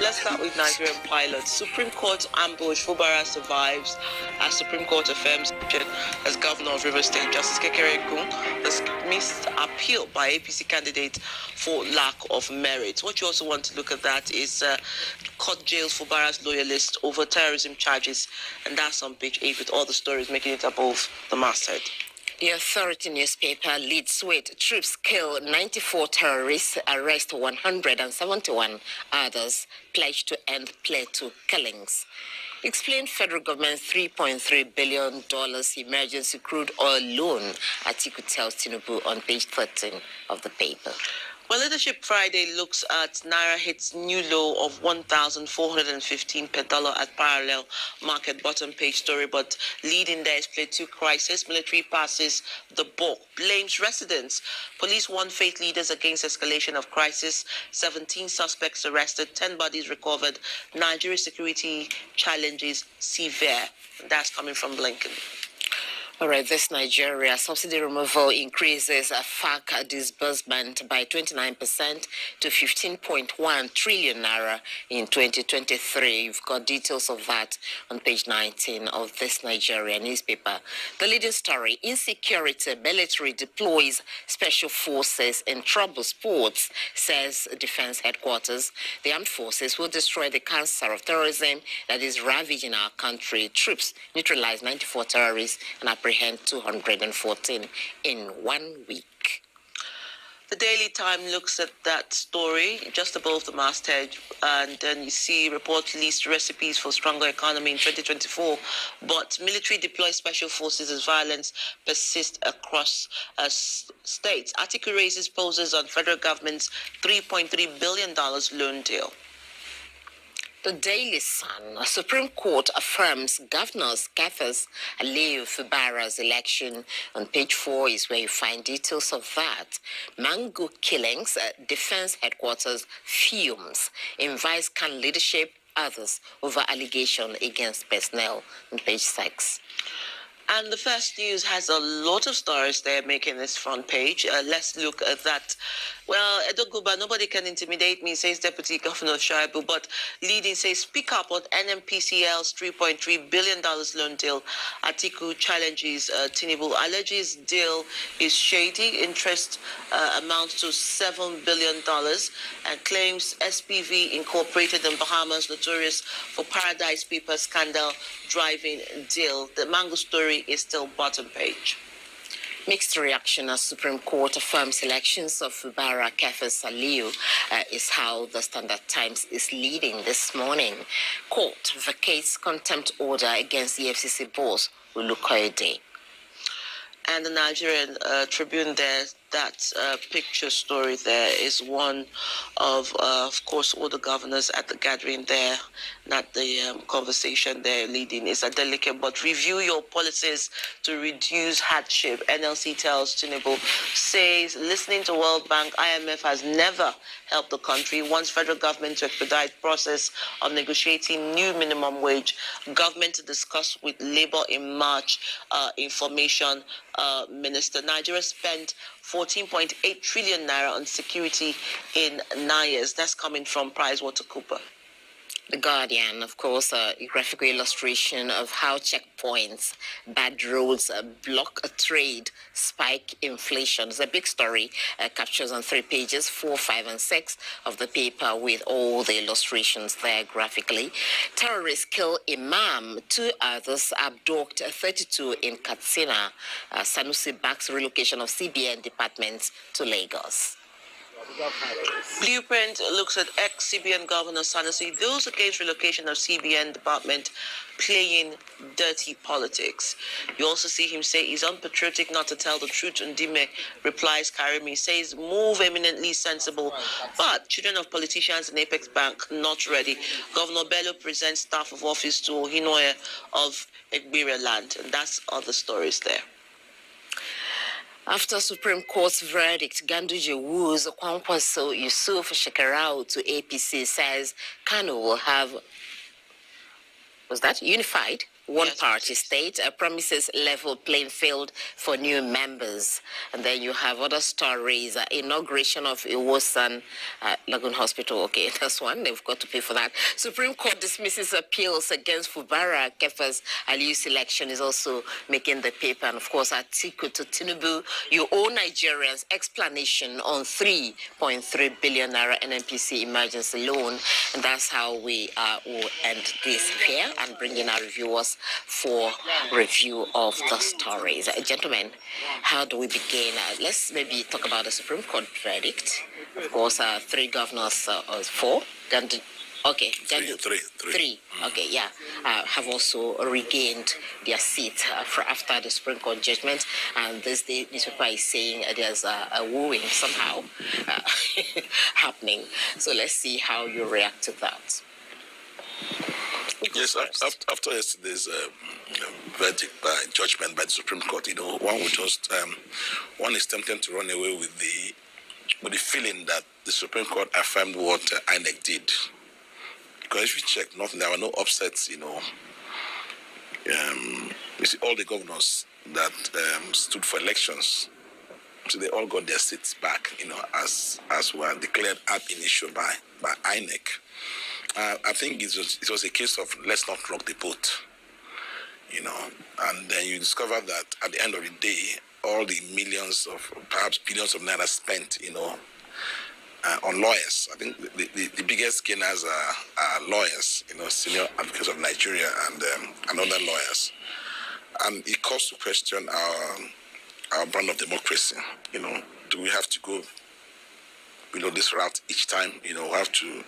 Let's start with Nigerian pilots. Supreme Court ambush. Fubara survives as Supreme Court affirms as Governor of Rivers State. Justice Kekereekun dismissed appeal by APC candidate for lack of merit. What you also want to look at that is court jails Fubara's loyalists over terrorism charges, and that's on page 8 with all the stories making it above the masthead. The Authority newspaper leads with troops kill 94 terrorists, arrest 171 others, pledge to end Plateau killings. Explain federal government's $3.3 billion emergency crude oil loan, Atiku tells Tinubu on page 13 of the paper. Well, Leadership Friday looks at Naira hits new low of 1,415 per dollar at parallel market bottom page story, but leading there is Plateau crisis. Military passes the buck, blames residents. Police warn faith leaders against escalation of crisis. 17 suspects arrested, 10 bodies recovered. Nigeria security challenges severe. That's coming from Blinken. All right, this Nigeria subsidy removal increases FAC disbursement by 29% to 15.1 trillion naira in 2023. You've got details of that on page 19 of this Nigeria newspaper. The leading story, insecurity, military deploys special forces in trouble sports, says Defense Headquarters. The armed forces will destroy the cancer of terrorism that is ravaging our country. Troops neutralize 94 terrorists and apprehend 214 in 1 week. The Daily Time looks at that story just above the masthead, and then you see report lists recipes for stronger economy in 2024, but military deploys special forces as violence persists across states. Article raises poses on federal government's $3.3 billion loan deal. The Daily Sun, a Supreme Court affirms Governors Kefas Aliyu Fubara's election. On page 4 is where you find details of that. Mango killings, Defense Headquarters fumes, invites can leadership others over allegation against personnel. On page 6. And the First News has a lot of stories there making this front page. Let's look at that. Well, Edo Guba, nobody can intimidate me, says Deputy Governor Shaibu, but leading says, speak up on NMPCL's $3.3 billion loan deal. Atiku challenges Tinubu, alleges deal is shady. Interest amounts to $7 billion and claims SPV Incorporated in Bahamas, notorious for Paradise Papers scandal, driving deal. The Mango story is still bottom page. Mixed reaction as Supreme Court affirms elections of Fubara Kefas Aliyu is how the Standard Times is leading this morning. Court vacates contempt order against the FCC boss, Ulukoyede. And the Nigerian Tribune there, that picture story there is one of course, all the governors at the gathering there, not the conversation they're leading. Is a delicate, but review your policies to reduce hardship. NLC tells Tinubu, says listening to World Bank, IMF has never helped the country. Wants federal government to expedite process of negotiating new minimum wage. Government to discuss with Labour in March. Information Minister. Nigeria spent 14.8 trillion naira on security in 9 years. That's coming from PricewaterhouseCoopers. The Guardian, of course, a graphical illustration of how checkpoints, bad roads block a trade, spike inflation. It's a big story, captures on 3 pages, 4, 5, and 6 of the paper with all the illustrations there graphically. Terrorists kill Imam, 2 others abduct 32 in Katsina. Sanusi backs relocation of CBN departments to Lagos. Blueprint looks at ex-CBN Governor Sanusi, those against relocation of CBN department playing dirty politics. You also see him say he's unpatriotic not to tell the truth. Ndime replies, Karimi says, move eminently sensible, but children of politicians in Apex Bank not ready. Governor Bello presents staff of office to Ohinoye of Egbira land, and that's other stories there. After Supreme Court's verdict, Ganduje woos Kwankwaso Yusuf Shekarau to APC, says Kano will have, unified one-party state, promises level playing field for new members. And then you have other stories, inauguration of Iwosan Lagoon Hospital. Okay, that's one. They've got to pay for that. Supreme Court dismisses appeals against Fubara Kefa's Aliu's election is also making the paper. And, of course, Atiku to Tinubu, you owe Nigerians explanation on 3.3 billion naira NNPC emergency loan. And that's how we will end this here and bring in our reviewers for review of the stories. Gentlemen, how do we begin? Let's maybe talk about the Supreme Court verdict. Of course, 3 governors, 4. Okay, three. Okay, yeah, have also regained their seat after the Supreme Court judgment. And this newspaper is saying there's a wooing somehow happening. So let's see how you react to that. Yes, after yesterday's verdict by judgment by the Supreme Court, one would just one is tempted to run away with the feeling that the Supreme Court affirmed what INEC did. Because if you check, there were no upsets. You see all the governors that stood for elections, so they all got their seats back. As were declared ab initio by INEC. I think it was a case of let's not rock the boat, and then you discover that at the end of the day, all the millions of, perhaps billions of naira spent, on lawyers. I think the biggest gainers are lawyers, senior advocates of Nigeria and other lawyers, and it calls to question our brand of democracy. Do we have to go, this route each time? We have to.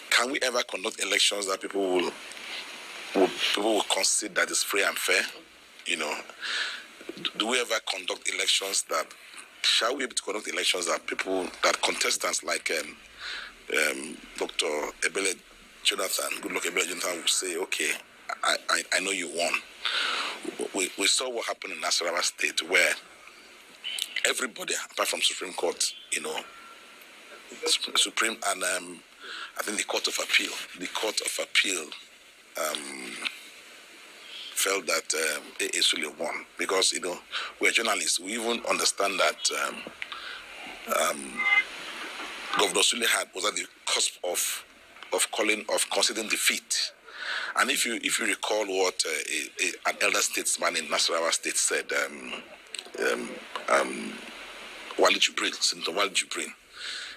Can we ever conduct elections that people will consider that is free and fair? Do we ever conduct elections that, shall we be able to conduct elections that contestants like Dr. Ebele Jonathan, Goodluck Ebele Jonathan will say, okay, I know you won. We saw what happened in Nasarawa State where everybody, apart from Supreme Court, Supreme and I think the Court of Appeal felt that it's really won because we're journalists. We even understand that Governor Sule was at the cusp of conceding defeat. And if you recall what an elder statesman in Nasarawa State said, Wali Jubril, Senator Wali Jubril,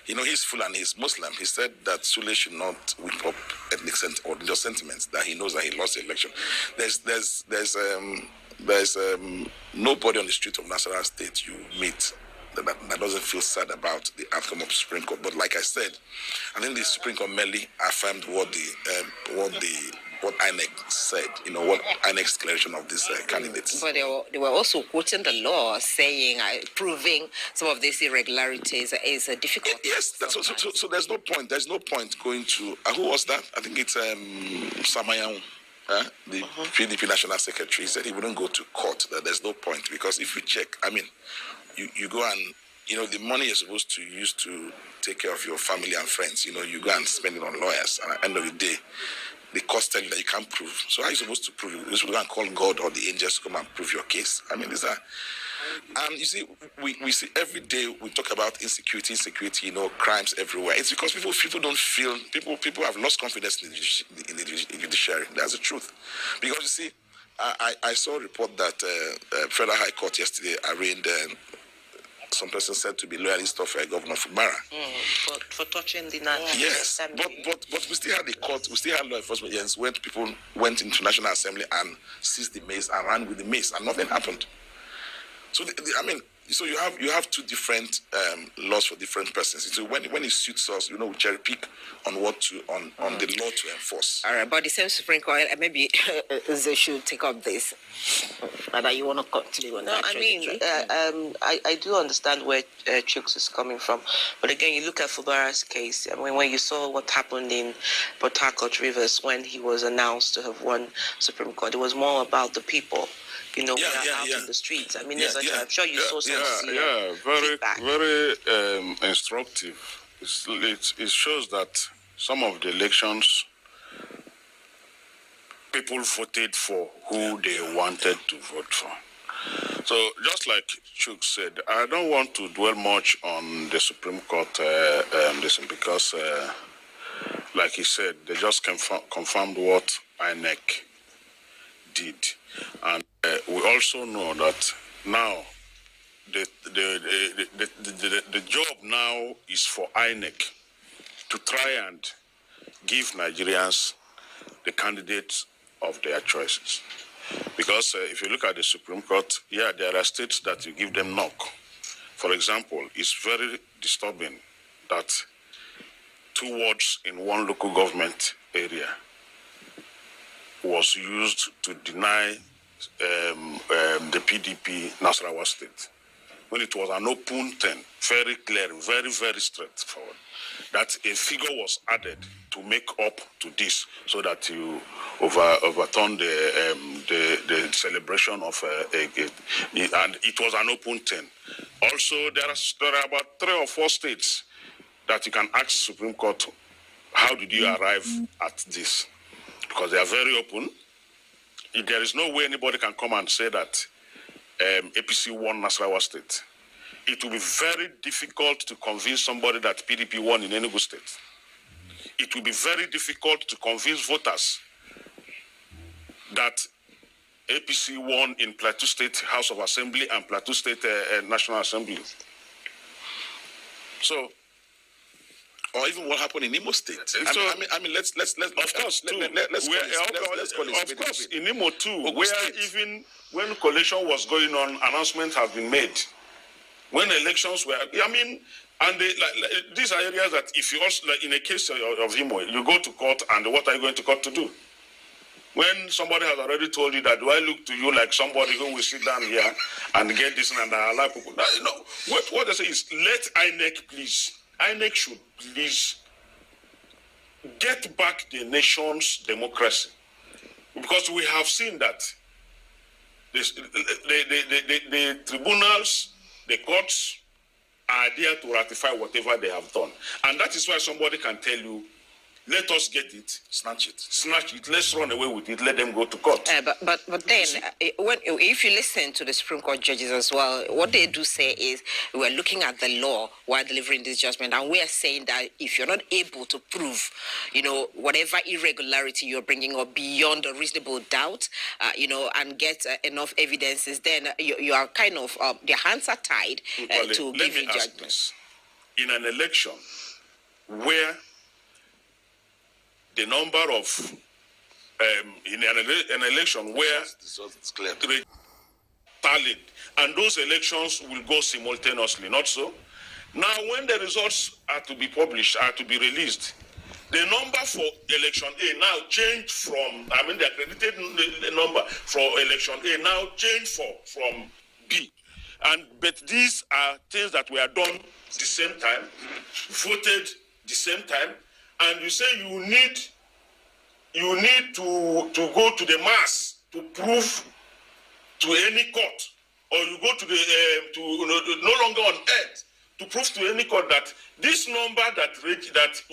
he's Fulani, he's Muslim. He said that Sule should not whip up ethnic or religious sentiments, that he knows that he lost the election. There's nobody on the street of Nasarawa State you meet that doesn't feel sad about the outcome of the Supreme Court. But like I said, I think the Supreme Court merely affirmed what INEC said, what INEC's declaration of these candidates. But they were also quoting the law, saying, proving some of these irregularities is difficult. Yes, so there's no point. There's no point going to, who was that? I think it's Samayan, the PDP National Secretary, said he wouldn't go to court, that there's no point, because if you check, you go and, the money you're supposed to use to take care of your family and friends, you go and spend it on lawyers, and at the end of the day, the cost tell you that you can't prove. So how are you supposed to prove it? You're supposed to call God or the angels to come and prove your case. These are... And you see, we see every day we talk about insecurity, crimes everywhere. It's because people don't feel, people have lost confidence in the judiciary. That's the truth. Because you see, I saw a report that Federal High Court yesterday arraigned some person said to be loyalist of Governor Fubara. For touching the National Assembly. But we still had the court, we still had law enforcement agents when people went into National Assembly and seized the mace and ran with the mace and nothing happened. So, so you have two different laws for different persons. So when it suits us, we cherry pick on the law to enforce. All right, but the same Supreme Court, maybe they should take up this. Whether you want to continue on that? I do understand where Chooks is coming from, but again, you look at Fubara's case. When you saw what happened in Port Harcourt Rivers when he was announced to have won Supreme Court, it was more about the people. Out in the streets. I'm sure you saw some feedback. Very instructive. It shows that some of the elections people voted for who they wanted to vote for. So just like Chuk said, I don't want to dwell much on the Supreme Court because, like he said, they just confirmed what INEC did. And we also know that now the job now is for INEC to try and give Nigerians the candidates of their choices. Because if you look at the Supreme Court, yeah, there are states that you give them knock. For example, it's very disturbing that 2 words in one local government area was used to deny the PDP Nasarawa state, when it was an open 10, very clear, very, very straightforward, that a figure was added to make up to this, so that you overturn the celebration of and it was an open 10. Also, there are about 3 or 4 states that you can ask Supreme Court, how did you arrive at this? Because they are very open. There is no way anybody can come and say that APC won Nasarawa State. It will be very difficult to convince somebody that PDP won in Enugu State. It will be very difficult to convince voters that APC won in Plateau State House of Assembly and Plateau State National Assembly. So, or even what happened in Imo State. So, I mean, let's of course, too. Of course, in Imo too, where State. Even when coalition was going on, announcements have been made. When elections were, I mean, and these are areas that if you also, like in a case of Imo, you go to court, and what are you going to court to do? When somebody has already told you that, do I look to you like somebody who will sit down here and get this and allow people? No, what I say is, let INEC please. INEC should please get back the nation's democracy, because we have seen that the tribunals, the courts are there to ratify whatever they have done, and that is why somebody can tell you, let us get it, snatch it, let's run away with it, let them go to court. But then, if you listen to the Supreme Court judges as well, what they do say is, we're looking at the law while delivering this judgment, and we are saying that if you're not able to prove, whatever irregularity you're bringing up beyond a reasonable doubt, and get enough evidences, then you are kind of, their hands are tied to give you judgment. In an election where the number of in an election where it's clear. Tallied, and those elections will go simultaneously, not so? Now, when the results are to be published, are to be released, the number for election A now changed from, the accredited number for election A now changed from B. But these are things that were done the same time, voted the same time, and you say you need to go to the mass to prove to any court, or you go to the no longer on earth to prove to any court that this number that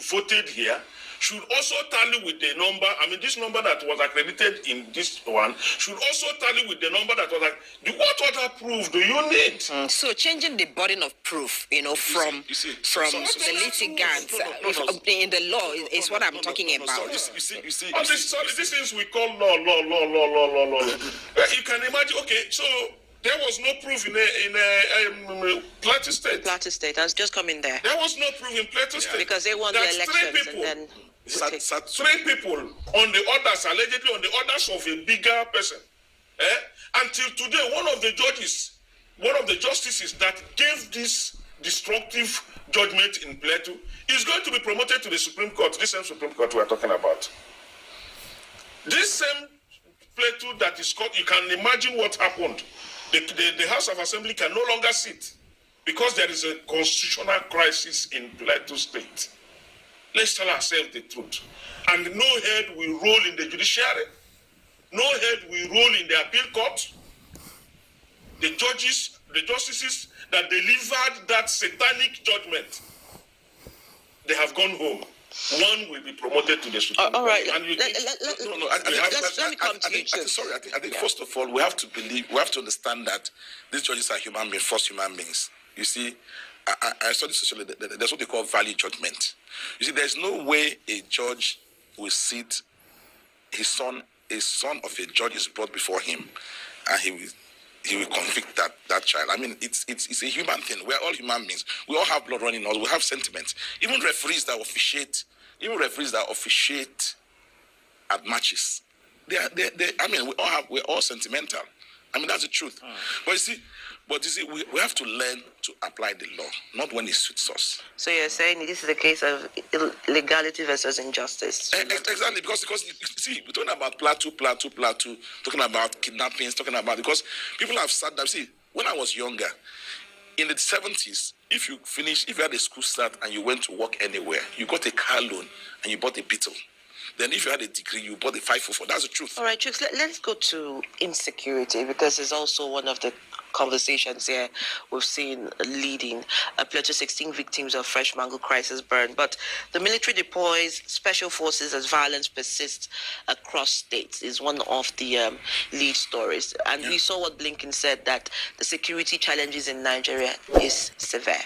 voted here should also tally with the number. This number that was accredited in this one should also tally with the number that was. What other proof do you need? So changing the burden of proof, from the litigants in the law is what I'm talking about. These things we call law. You can imagine. Okay, so there was no proof in Plateau State. Plateau State has just come in there. There was no proof in Plateau State. Because they won the elections and then... Three people on the orders, allegedly on the orders of a bigger person. Until today, one of the justices that gave this destructive judgment in Plateau is going to be promoted to the Supreme Court, this same Supreme Court we are talking about. This same Plateau that is called, you can imagine what happened. The House of Assembly can no longer sit because there is a constitutional crisis in Plateau State. Let's tell ourselves the truth. And no head will roll in the judiciary. No head will roll in the appeal court. The justices that delivered that satanic judgment, they have gone home. one will be promoted to the Supreme Court. All right. And you Let me come to you, Chooks. Sorry, I think first of all, we have to understand that these judges are human beings, first human beings. You see, I studied sociology. There's what they call value judgment. You see, there's no way a judge will sit, a son of a judge is brought before him, and he will convict that child. I mean, it's a human thing. We're all human beings. We all have blood running in us. We have sentiments. Even referees that officiate at matches, we're all sentimental. I mean, that's the truth. But you see, we have to learn to apply the law, not when it suits us. So you're saying this is a case of legality versus injustice? Exactly, because you see, we're talking about plateau, talking about kidnappings, because people have sat down. See, when I was younger, in the 70s, if you had a school start and you went to work anywhere, you got a car loan and you bought a Beetle. Then if you had a degree, you bought a 544. That's the truth. All right, Chooks, let's go to insecurity, because it's also one of the conversations here we've seen leading. A pledge to 16 victims of fresh mango crisis burn. But the military deploys special forces as violence persists across states is one of the lead stories. And we saw what Blinken said, that the security challenges in Nigeria is severe.